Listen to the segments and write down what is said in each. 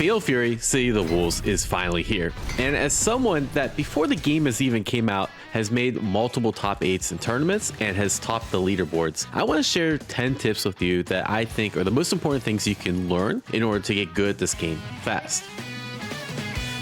Fatal Fury City of the Wolves is finally here. And as someone that before the game has even came out has made multiple top 8s in tournaments and has topped the leaderboards, I want to share 10 tips with you that I think are the most important things you can learn in order to get good at this game fast.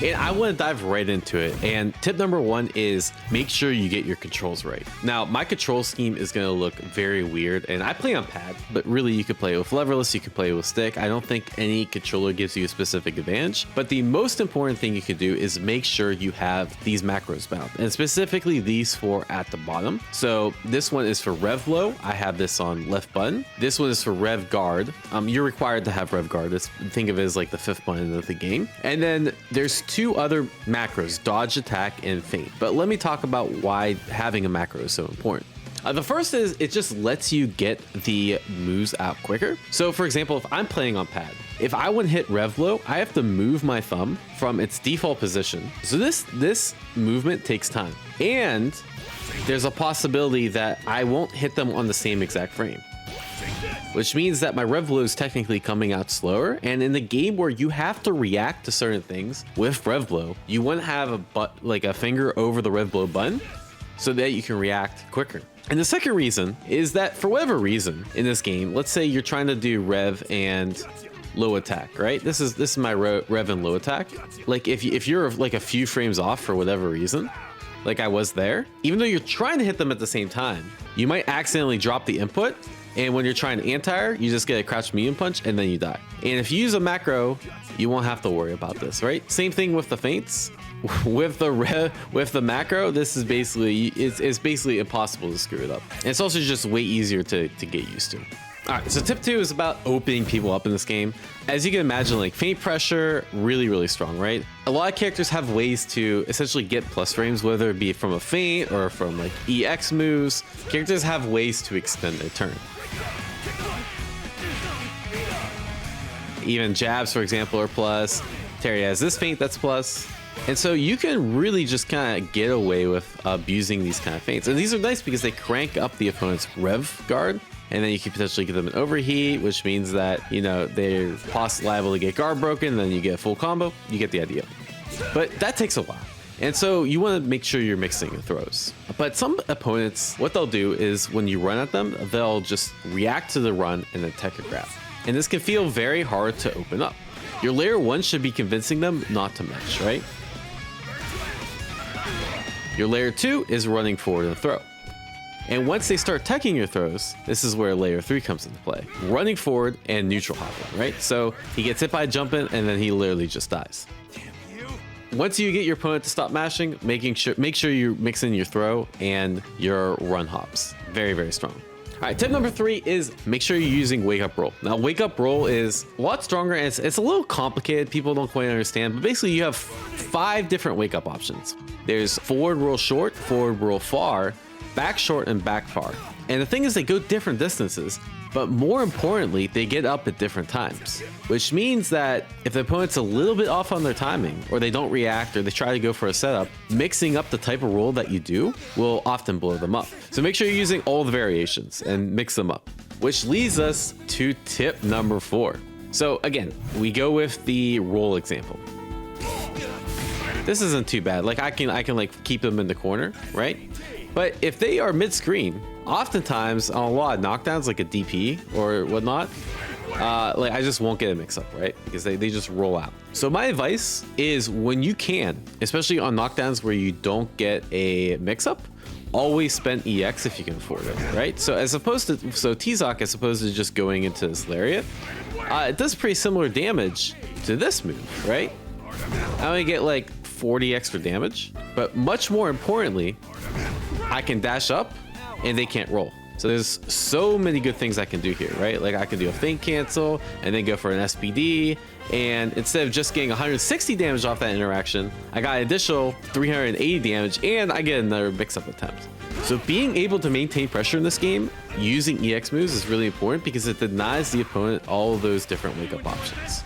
And I want to dive right into it. And tip number 1 is make sure you get your controls right. Now, my control scheme is going to look very weird, and I play on pad, but really you could play with leverless, you could play with stick. I don't think any controller gives you a specific advantage, but the most important thing you could do is make sure you have these macros bound, and specifically these 4 at the bottom. So this one is for rev low. I have this on left button. This one is for rev guard. You're required to have rev guard. Think of it as like the 5th button of the game. And then there's 2 other macros, dodge, attack, and feint. But let me talk about why having a macro is so important. The first is it just lets you get the moves out quicker. So for example, if I'm playing on pad, if I want to hit rev low, I have to move my thumb from its default position. So this movement takes time. And there's a possibility that I won't hit them on the same exact frame, which means that my rev low is technically coming out slower. And in the game where you have to react to certain things with rev low, you want to have a finger over the rev low button so that you can react quicker. And the second reason is that for whatever reason in this game, let's say you're trying to do rev and low attack, right? This is my rev and low attack. Like if you're like a few frames off for whatever reason, like I was there, even though you're trying to hit them at the same time, you might accidentally drop the input. And when you're trying to anti-air, you just get a crouch medium punch and then you die. And if you use a macro, you won't have to worry about this, right? Same thing with the feints. With the macro, this is basically, it's basically impossible to screw it up. And it's also just way easier to get used to. All right, so tip 2 is about opening people up in this game. As you can imagine, like feint pressure, really strong, right? A lot of characters have ways to essentially get plus frames, whether it be from a feint or from like EX moves. Characters have ways to extend their turn. Even jabs, for example, are plus. Terry has this feint that's plus. And so you can really just kind of get away with abusing these kind of feints. And these are nice because they crank up the opponent's rev guard. And then you can potentially give them an overheat, which means that, you know, they're possibly liable to get guard broken. Then you get a full combo. You get the idea. But that takes a while. And so you want to make sure you're mixing your throws. But some opponents, what they'll do is when you run at them, they'll just react to the run and then tech a grab. And this can feel very hard to open up. Your layer 1 should be convincing them not to mesh, right? Your layer 2 is running forward and throw. And once they start teching your throws, this is where layer 3 comes into play. Running forward and neutral hopping, right? So he gets hit by a jump in and then he literally just dies. Once you get your opponent to stop mashing, make sure you're mixing your throw and your run hops. Very strong. All right, tip number 3 is make sure you're using wake up roll. Now, wake up roll is a lot stronger and it's a little complicated. People don't quite understand, but basically you have 5 different wake up options. There's forward roll short, forward roll far, back short, and back far. And the thing is they go different distances, but more importantly, they get up at different times, which means that if the opponent's a little bit off on their timing, or they don't react, or they try to go for a setup, mixing up the type of roll that you do will often blow them up. So make sure you're using all the variations and mix them up, which leads us to tip number 4. So again, we go with the roll example. This isn't too bad. Like I can like keep them in the corner, right? But if they are mid-screen, oftentimes on a lot of knockdowns, like a DP or whatnot, like I just won't get a mix-up, right? Because they just roll out. So my advice is when you can, especially on knockdowns where you don't get a mix-up, always spend EX if you can afford it, right? So T-Zoc, as opposed to just going into this lariat, it does pretty similar damage to this move, right? I only get like 40 extra damage, but much more importantly, I can dash up and they can't roll. So there's so many good things I can do here, right? Like I can do a feint cancel and then go for an SPD. And instead of just getting 160 damage off that interaction, I got an additional 380 damage and I get another mix-up attempt. So being able to maintain pressure in this game using EX moves is really important because it denies the opponent all of those different wake-up options.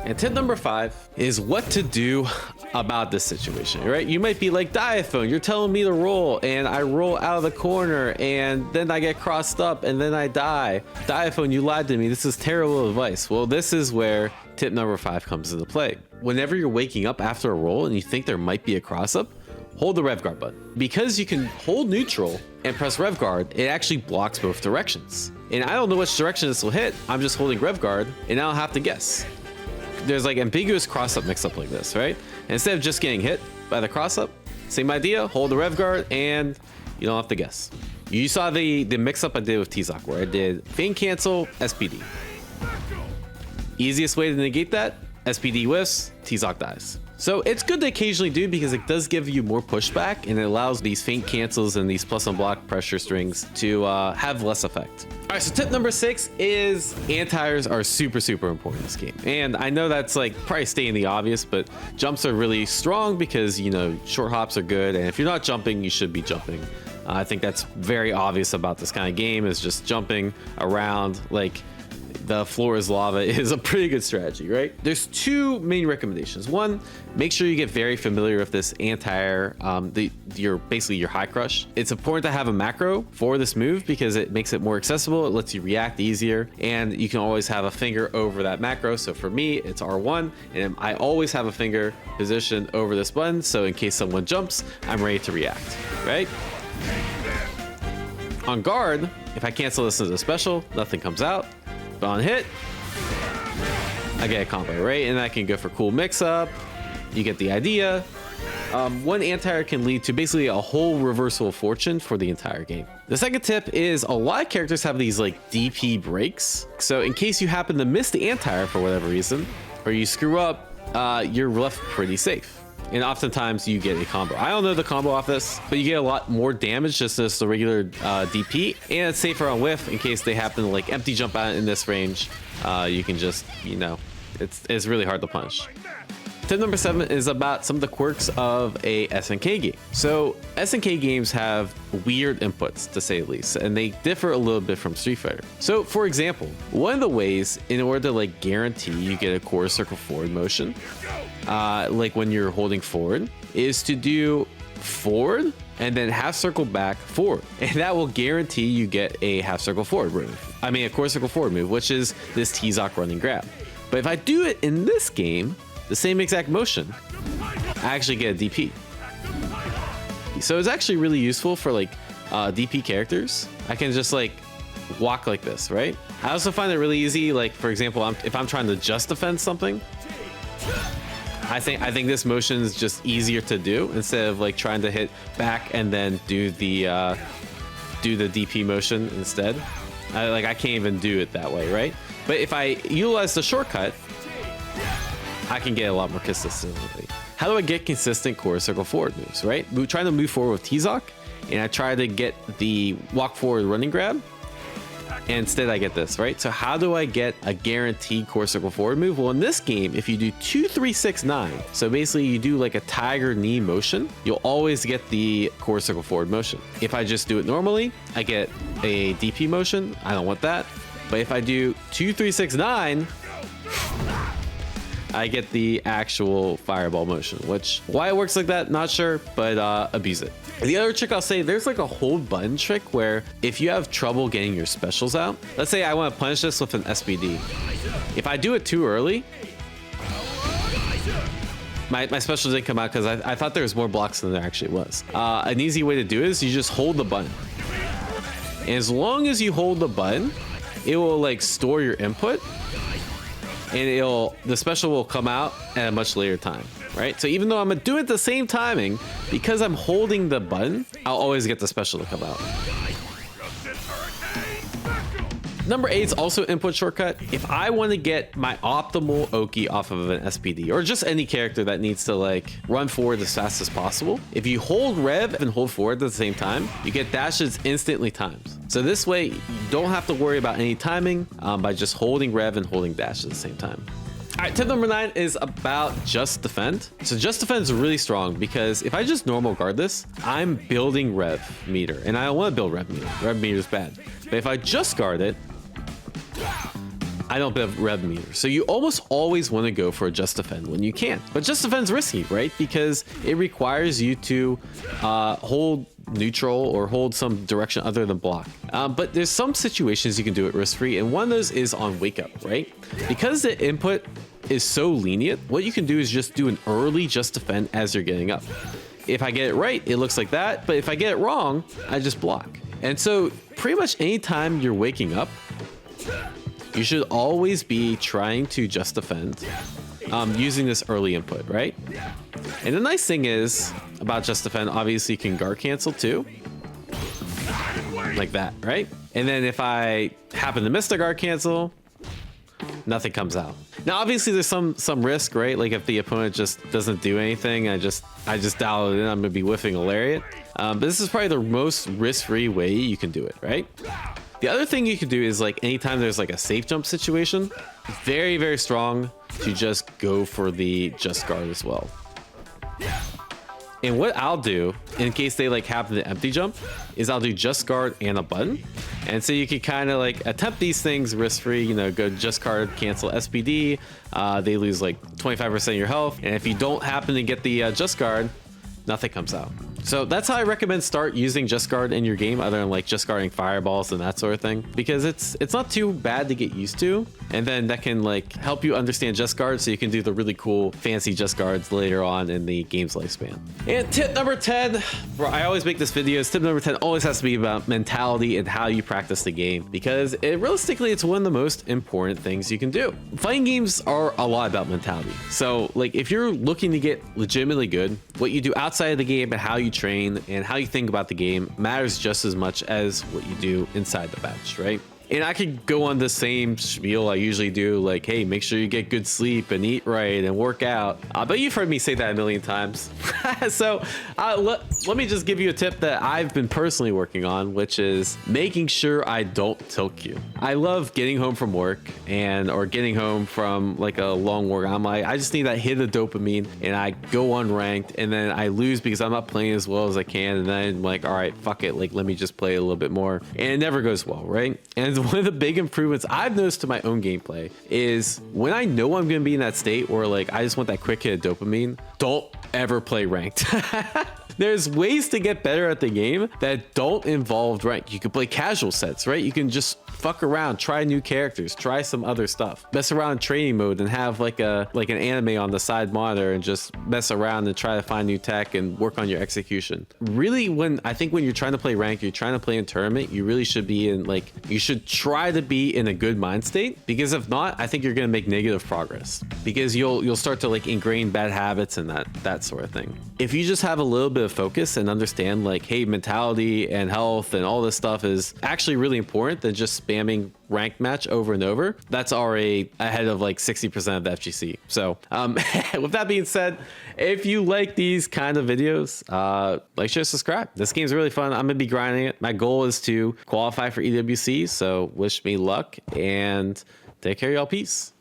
And tip number 5 is what to do about this situation, right? You might be like, Diaphone, you're telling me to roll and I roll out of the corner and then I get crossed up and then I die. Diaphone, you lied to me. This is terrible advice. Well, this is where tip number 5 comes into play. Whenever you're waking up after a roll and you think there might be a cross-up, hold the REV Guard button. Because you can hold neutral and press REV Guard, it actually blocks both directions. And I don't know which direction this will hit. I'm just holding REV Guard and I don't have to guess. There's like ambiguous cross-up mix-up like this, right? And instead of just getting hit by the cross-up, same idea, hold the REV Guard and you don't have to guess. You saw the mix-up I did with T-Zoc where I did feint cancel, SPD. Easiest way to negate that, SPD whiffs, T-Zoc dies. So it's good to occasionally do because it does give you more pushback and it allows these feint cancels and these plus unblock pressure strings to have less effect. All right, so tip number 6 is anti-airs are super important in this game. And I know that's like probably stating the obvious, but jumps are really strong because, you know, short hops are good. And if you're not jumping, you should be jumping. I think that's very obvious about this kind of game is just jumping around like the floor is lava is a pretty good strategy, right? There's 2 main recommendations. One, make sure you get very familiar with this anti-air, basically your high crush. It's important to have a macro for this move because it makes it more accessible. It lets you react easier and you can always have a finger over that macro. So for me, it's R1 and I always have a finger positioned over this button. So in case someone jumps, I'm ready to react, right? On guard, if I cancel this as a special, nothing comes out. But on hit, I get a combo, right? And I can go for cool mix-up. You get the idea. One anti-air can lead to basically a whole reversal of fortune for the entire game. The second tip is a lot of characters have these like DP breaks. So in case you happen to miss the anti-air for whatever reason, or you screw up, you're left pretty safe. And oftentimes you get a combo. I don't know the combo off this, but you get a lot more damage just as the regular DP. And it's safer on whiff in case they happen to like empty jump out in this range. You can just, you know, it's really hard to punish. Tip number 7 is about some of the quirks of a SNK game. So SNK games have weird inputs to say the least, and they differ a little bit from Street Fighter. So for example, one of the ways in order to like guarantee you get a quarter circle forward motion, like when you're holding forward, is to do forward and then half circle back forward, and that will guarantee you get a half circle forward move. I mean a quarter circle forward move, which is this T-Zoc running grab. But if I do it in this game, the same exact motion, I actually get a DP. So it's actually really useful for like DP characters. I can just like walk like this, right? I also find it really easy, like for example, if I'm trying to just defend something, I think this motion is just easier to do instead of like trying to hit back and then do the DP motion instead. I can't even do it that way, right? But if I utilize the shortcut, I can get a lot more consistently. How do I get consistent quarter circle forward moves, right? We're trying to move forward with T-Zoc, and I try to get the walk forward running grab, and instead I get this, right? So how do I get a guaranteed quarter circle forward move? Well, in this game, if you do 2, 3, 6, 9, so basically you do like a tiger knee motion, you'll always get the quarter circle forward motion. If I just do it normally, I get a DP motion. I don't want that. But if I do 2, 3, 6, 9, I get the actual fireball motion, which why it works like that, not sure, but abuse it. The other trick I'll say, there's like a hold button trick where if you have trouble getting your specials out, let's say I want to punish this with an SPD. If I do it too early, my special didn't come out because I thought there was more blocks than there actually was. An easy way to do it is you just hold the button. And as long as you hold the button, it will like store your input, and the special will come out at a much later time, right? So even though I'm gonna do it the same timing, because I'm holding the button, I'll always get the special to come out. Number 8 is also input shortcut. If I want to get my optimal Oki off of an SPD, or just any character that needs to like run forward as fast as possible, if you hold Rev and hold forward at the same time, you get dashes instantly timed. So this way, you don't have to worry about any timing by just holding Rev and holding dash at the same time. All right, tip number 9 is about just defend. So just defend is really strong because if I just normal guard this, I'm building Rev meter, and I don't want to build Rev meter. Rev meter is bad. But if I just guard it, I don't build Rev meter. So you almost always want to go for a just defend when you can. But just defend's risky, right? Because it requires you to hold neutral or hold some direction other than block. But there's some situations you can do it risk-free, and one of those is on Wakeup, right? Because the input is so lenient, what you can do is just do an early just defend as you're getting up. If I get it right, it looks like that, but if I get it wrong, I just block. And so pretty much anytime you're waking up, you should always be trying to just defend using this early input, right? And the nice thing is about just defend, obviously you can guard cancel too, like that, right? And then if I happen to miss the guard cancel, nothing comes out. Now obviously there's some risk, right? Like if the opponent just doesn't do anything, I just dial it in, I'm gonna be whiffing a lariat. But this is probably the most risk-free way you can do it, right? The other thing you can do is like anytime there's like a safe jump situation, very, very strong to just go for the just guard as well. And what I'll do in case they like happen to empty jump is I'll do just guard and a button. And so you can kind of like attempt these things risk-free, you know, go just guard, cancel SPD. They lose like 25% of your health. And if you don't happen to get the just guard, nothing comes out. So that's how I recommend start using just guard in your game, other than like just guarding fireballs and that sort of thing, because it's not too bad to get used to, and then that can like help you understand just guard so you can do the really cool fancy just guards later on in the game's lifespan. And tip number 10, I always make this video, tip number 10 always has to be about mentality and how you practice the game, because realistically it's one of the most important things you can do. Fighting games are a lot about mentality. So like if you're looking to get legitimately good, what you do outside of the game and how you train and how you think about the game matters just as much as what you do inside the bench, right? And I could go on the same spiel I usually do, like, hey, make sure you get good sleep and eat right and work out. But you've heard me say that a million times. So let me just give you a tip that I've been personally working on, which is making sure I don't tilt queue. I love getting home from work or getting home from like a long work. I'm like, I just need that hit of dopamine, and I go unranked, and then I lose because I'm not playing as well as I can. And then I'm like, all right, fuck it. Like, let me just play a little bit more. And it never goes well, right? And one of the big improvements I've noticed to my own gameplay is when I know I'm going to be in that state where like I just want that quick hit of dopamine, don't ever play ranked. There's ways to get better at the game that don't involve rank. You can play casual sets, right? You can just fuck around, try new characters, try some other stuff, mess around in training mode, and have like an anime on the side monitor and just mess around and try to find new tech and work on your execution. Really, I think when you're trying to play rank, you're trying to play in tournament, you really should be in like, you should try to be in a good mind state, because if not, I think you're going to make negative progress, because you'll start to like ingrain bad habits and that sort of thing. If you just have a little bit of focus and understand like, hey, mentality and health and all this stuff is actually really important than just spamming ranked match over and over, that's already ahead of like 60% of the FGC. So with that being said, if you like these kind of videos, like, share, subscribe. This game's really fun. I'm gonna be grinding it. My goal is to qualify for EWC, so wish me luck and take care, y'all. Peace.